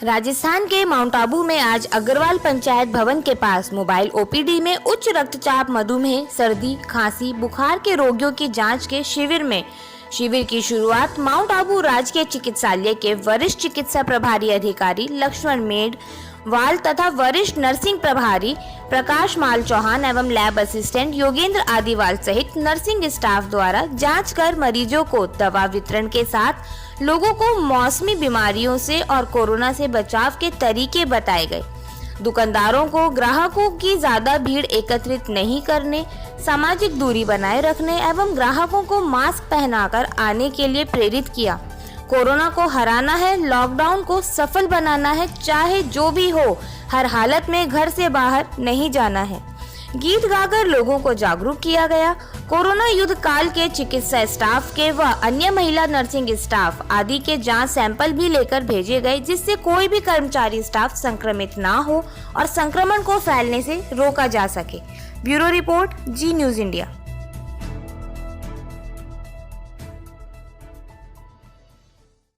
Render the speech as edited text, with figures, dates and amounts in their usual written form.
राजस्थान के माउंट आबू में आज अग्रवाल पंचायत भवन के पास मोबाइल ओपीडी में उच्च रक्तचाप, मधुमेह, सर्दी, खांसी, बुखार के रोगियों की जांच के शिविर की शुरुआत माउंट आबू राजकीय चिकित्सालय के वरिष्ठ चिकित्सा प्रभारी अधिकारी लक्ष्मण मेघवाल तथा वरिष्ठ नर्सिंग प्रभारी प्रकाश माल चौहान एवं लैब असिस्टेंट योगेंद्र आदिवाल सहित नर्सिंग स्टाफ द्वारा जांच कर मरीजों को दवा वितरण के साथ लोगों को मौसमी बीमारियों से और कोरोना से बचाव के तरीके बताए गए। दुकानदारों को ग्राहकों की ज्यादा भीड़ एकत्रित नहीं करने, सामाजिक दूरी बनाए रखने एवं ग्राहकों को मास्क पहनाकर आने के लिए प्रेरित किया। कोरोना को हराना है, लॉकडाउन को सफल बनाना है, चाहे जो भी हो, हर हालत में घर से बाहर नहीं जाना है। गीत गाकर लोगों को जागरूक किया गया। कोरोना युद्ध काल के चिकित्सा स्टाफ के व अन्य महिला नर्सिंग स्टाफ आदि के जांच सैंपल भी लेकर भेजे गए, जिससे कोई भी कर्मचारी स्टाफ संक्रमित ना हो और संक्रमण को फैलने से रोका जा सके। ब्यूरो रिपोर्ट, जी न्यूज़ इंडिया।